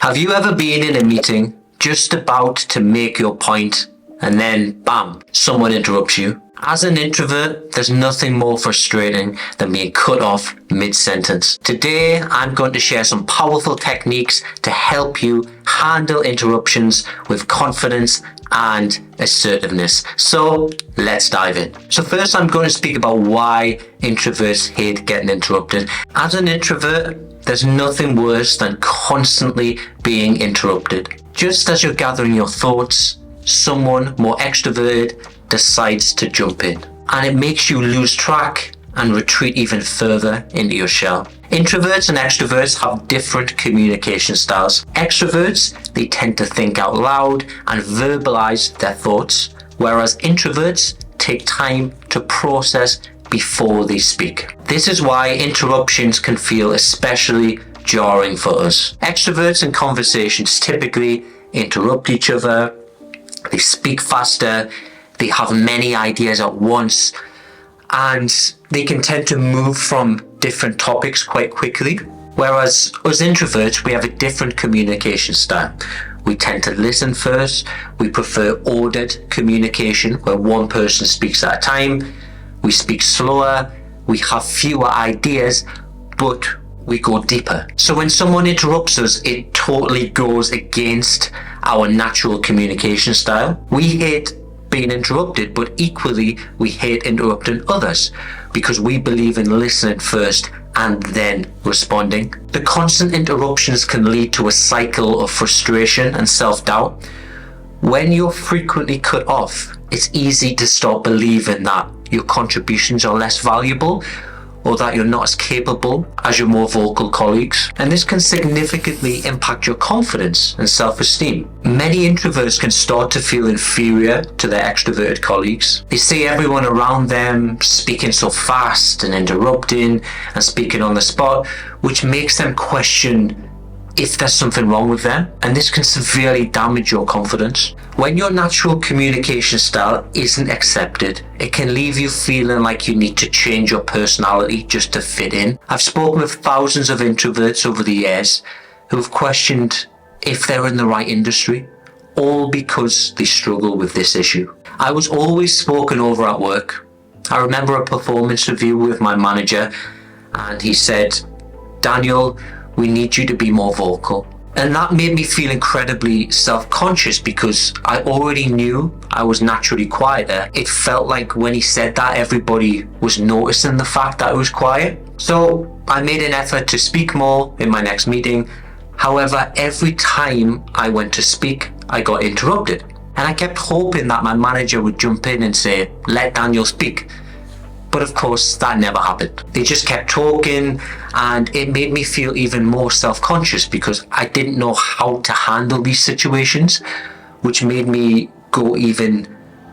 Have you ever been in a meeting just about to make your point and then bam, someone interrupts you? As an introvert, there's nothing more frustrating than being cut off mid-sentence. Today, I'm going to share some powerful techniques to help you handle interruptions with confidence and assertiveness. So let's dive in. So first, I'm going to speak about why introverts hate getting interrupted. As an introvert, there's nothing worse than constantly being interrupted. Just as you're gathering your thoughts, someone more extroverted decides to jump in, and it makes you lose track and retreat even further into your shell. Introverts and extroverts have different communication styles. Extroverts, they tend to think out loud and verbalize their thoughts, whereas introverts take time to process before they speak. This is why interruptions can feel especially jarring for us. Extroverts in conversations typically interrupt each other, they speak faster, they have many ideas at once, and they can tend to move from different topics quite quickly. Whereas us introverts, we have a different communication style. We tend to listen first, we prefer ordered communication where one person speaks at a time, we speak slower, we have fewer ideas, but we go deeper. So when someone interrupts us, it totally goes against our natural communication style. We hate being interrupted, but equally we hate interrupting others because we believe in listening first and then responding. The constant interruptions can lead to a cycle of frustration and self-doubt. When you're frequently cut off, it's easy to start believing that your contributions are less valuable or that you're not as capable as your more vocal colleagues. And this can significantly impact your confidence and self-esteem. Many introverts can start to feel inferior to their extroverted colleagues. They see everyone around them speaking so fast and interrupting and speaking on the spot, which makes them question if there's something wrong with them, and this can severely damage your confidence. When your natural communication style isn't accepted, it can leave you feeling like you need to change your personality just to fit in. I've spoken with thousands of introverts over the years who've questioned if they're in the right industry, all because they struggle with this issue. I was always spoken over at work. I remember a performance review with my manager, and he said, "Daniel, we need you to be more vocal." And that made me feel incredibly self-conscious because I already knew I was naturally quieter. It felt like when he said that, everybody was noticing the fact that I was quiet. So I made an effort to speak more in my next meeting. However, every time I went to speak, I got interrupted. And I kept hoping that my manager would jump in and say, "Let Daniel speak." But of course, that never happened. They just kept talking, and it made me feel even more self-conscious because I didn't know how to handle these situations, which made me go even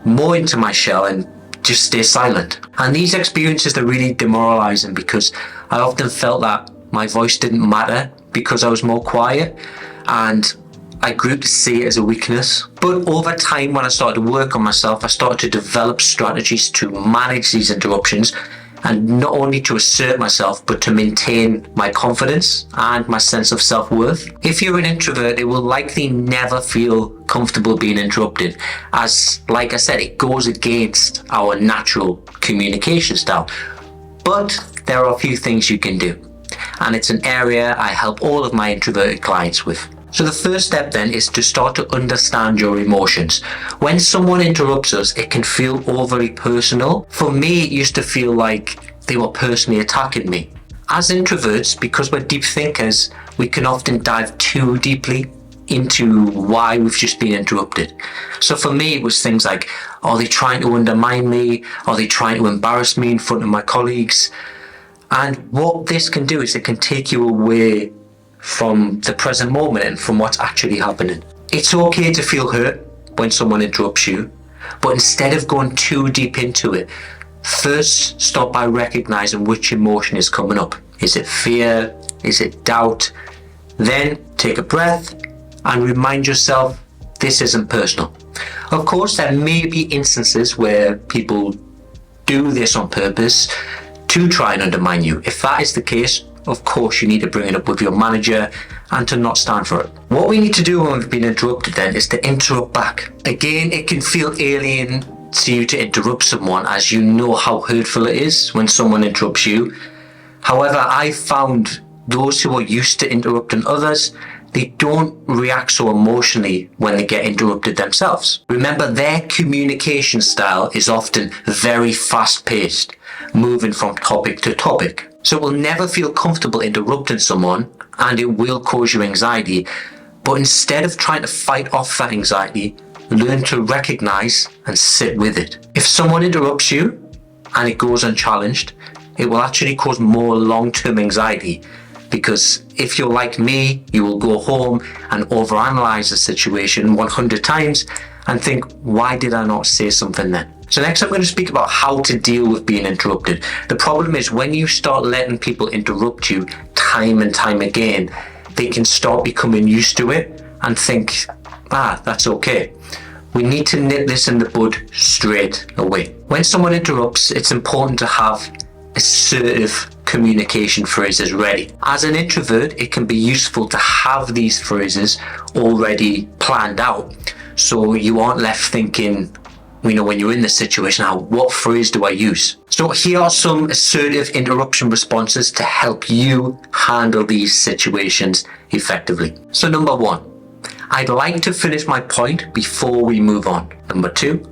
more into my shell and just stay silent. And these experiences are really demoralizing because I often felt that my voice didn't matter because I was more quiet, and I grew to see it as a weakness. But over time, when I started to work on myself, I started to develop strategies to manage these interruptions, and not only to assert myself, but to maintain my confidence and my sense of self-worth. If you're an introvert, it will likely never feel comfortable being interrupted, as, like I said, it goes against our natural communication style. But there are a few things you can do, and it's an area I help all of my introverted clients with. So the first step then is to start to understand your emotions. When someone interrupts us, it can feel overly personal. For me, it used to feel like they were personally attacking me. As introverts, because we're deep thinkers, we can often dive too deeply into why we've just been interrupted. So for me, it was things like, are they trying to undermine me? Are they trying to embarrass me in front of my colleagues? And what this can do is it can take you away from the present moment and from what's actually happening. It's okay to feel hurt when someone interrupts you, but instead of going too deep into it, first start by recognizing which emotion is coming up. Is it fear? Is it doubt? Then take a breath and remind yourself this isn't personal. Of course, there may be instances where people do this on purpose to try and undermine you. If that is the case, of course you need to bring it up with your manager and to not stand for it. What we need to do when we've been interrupted then is to interrupt back. Again, it can feel alien to you to interrupt someone, as you know how hurtful it is when someone interrupts you. However, I found those who are used to interrupting others, they don't react so emotionally when they get interrupted themselves. Remember, their communication style is often very fast-paced, moving from topic to topic. So it will never feel comfortable interrupting someone, and it will cause you anxiety. But instead of trying to fight off that anxiety, learn to recognize and sit with it. If someone interrupts you and it goes unchallenged, it will actually cause more long-term anxiety, because if you're like me, you will go home and overanalyze the situation 100 times and think, why did I not say something then? So next I'm going to speak about how to deal with being interrupted. The problem is when you start letting people interrupt you time and time again, they can start becoming used to it and think, that's okay. We need to nip this in the bud straight away. When someone interrupts, it's important to have assertive communication phrases ready. As an introvert, it can be useful to have these phrases already planned out, so you aren't left thinking, when you're in this situation, what phrase do I use? So here are some assertive interruption responses to help you handle these situations effectively. So number 1, I'd like to finish my point before we move on. Number 2,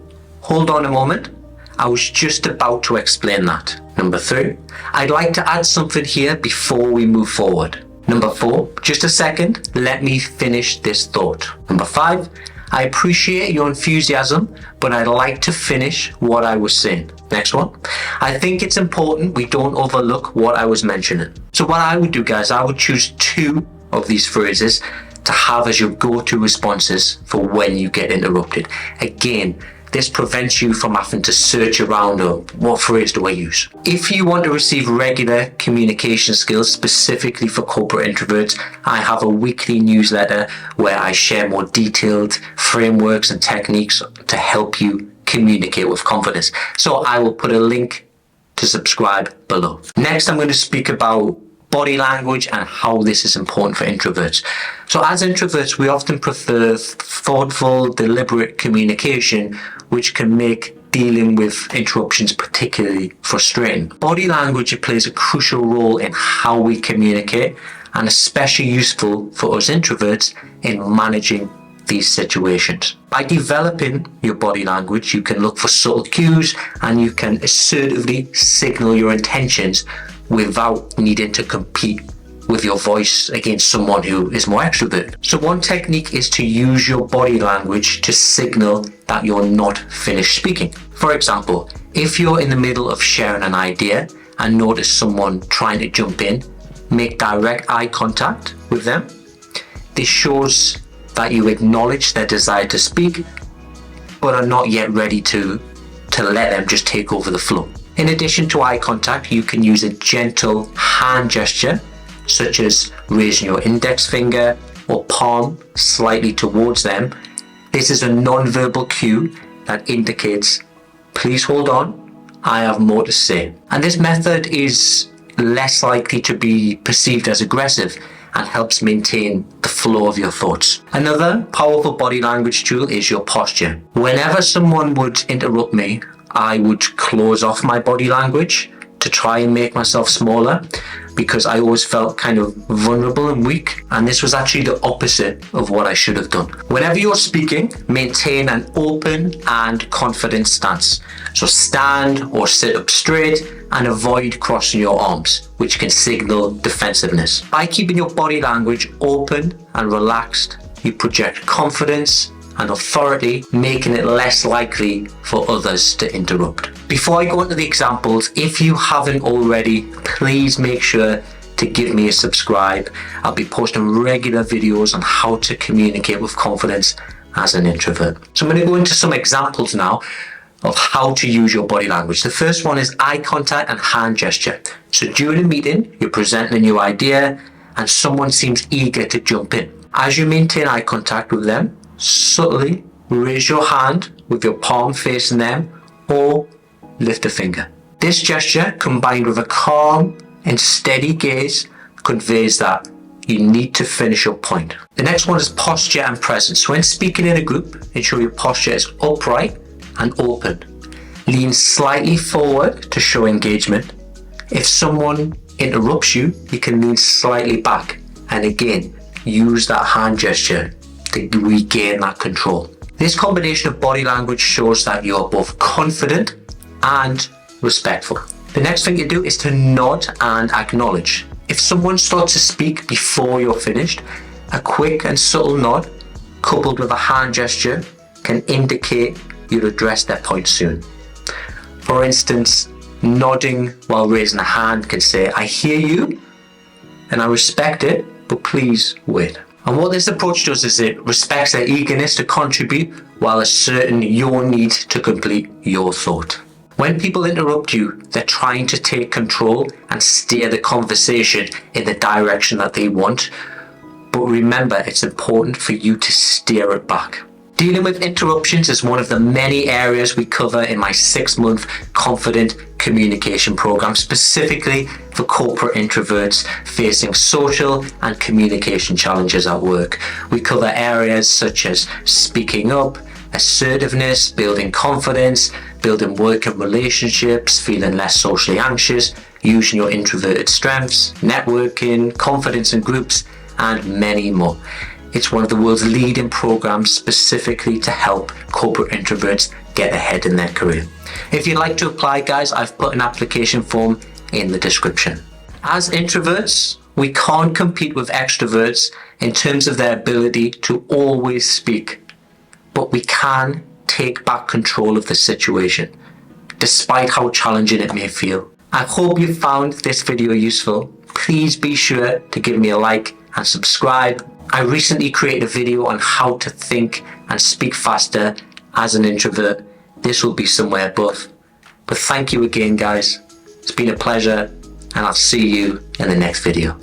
hold on a moment. I was just about to explain that. Number 3, I'd like to add something here before we move forward. Number 4, just a second, let me finish this thought. Number 5, I appreciate your enthusiasm, but I'd like to finish what I was saying. Next one, I think it's important we don't overlook what I was mentioning. So what I would do, guys, I would choose 2 of these phrases to have as your go-to responses for when you get interrupted. Again, this prevents you from having to search around what phrase do I use. If you want to receive regular communication skills specifically for corporate introverts, I have a weekly newsletter where I share more detailed frameworks and techniques to help you communicate with confidence. So I will put a link to subscribe below. Next, I'm going to speak about body language and how this is important for introverts. So as introverts, we often prefer thoughtful, deliberate communication, which can make dealing with interruptions particularly frustrating. Body language plays a crucial role in how we communicate, and especially useful for us introverts in managing these situations. By developing your body language, you can look for subtle cues and you can assertively signal your intentions without needing to compete with your voice against someone who is more extrovert. So one technique is to use your body language to signal that you're not finished speaking. For example, if you're in the middle of sharing an idea and notice someone trying to jump in, make direct eye contact with them. This shows that you acknowledge their desire to speak, but are not yet ready to let them just take over the flow. In addition to eye contact, you can use a gentle hand gesture, such as raising your index finger or palm slightly towards them. This is a non-verbal cue that indicates, please hold on, I have more to say. And this method is less likely to be perceived as aggressive and helps maintain the flow of your thoughts. Another powerful body language tool is your posture. Whenever someone would interrupt me, I would close off my body language to try and make myself smaller, because I always felt kind of vulnerable and weak, and this was actually the opposite of what I should have done. Whenever you're speaking, maintain an open and confident stance. So stand or sit up straight and avoid crossing your arms, which can signal defensiveness. By keeping your body language open and relaxed, you project confidence and authority, making it less likely for others to interrupt. Before I go into the examples, if you haven't already, please make sure to give me a subscribe. I'll be posting regular videos on how to communicate with confidence as an introvert. So I'm going to go into some examples now of how to use your body language. The first one is eye contact and hand gesture. So during a meeting, you're presenting a new idea and someone seems eager to jump in. As you maintain eye contact with them, subtly raise your hand with your palm facing them or lift a finger. This gesture, combined with a calm and steady gaze, conveys that you need to finish your point. The next one is posture and presence. When speaking in a group, ensure your posture is upright and open. Lean slightly forward to show engagement. If someone interrupts you, you can lean slightly back, and again, use that hand gesture to regain that control. This combination of body language shows that you are both confident and respectful. The next thing you do is to nod and acknowledge. If someone starts to speak before you're finished, a quick and subtle nod coupled with a hand gesture can indicate you'll address their point soon. For instance, nodding while raising a hand can say, "I hear you and I respect it, but please wait." And what this approach does is it respects their eagerness to contribute while asserting your need to complete your thought. When people interrupt you, they're trying to take control and steer the conversation in the direction that they want. But remember, it's important for you to steer it back. Dealing with interruptions is one of the many areas we cover in my 6-month Confident Communication program, specifically for corporate introverts facing social and communication challenges at work. We cover areas such as speaking up, assertiveness, building confidence, building working relationships, feeling less socially anxious, using your introverted strengths, networking, confidence in groups, and many more. It's one of the world's leading programs specifically to help corporate introverts get ahead in their career. If you'd like to apply, guys, I've put an application form in the description. As introverts, we can't compete with extroverts in terms of their ability to always speak, but we can take back control of the situation, despite how challenging it may feel. I hope you found this video useful. Please be sure to give me a like and subscribe. I recently created a video on how to think and speak faster as an introvert. This will be somewhere above. But thank you again, guys. It's been a pleasure, and I'll see you in the next video.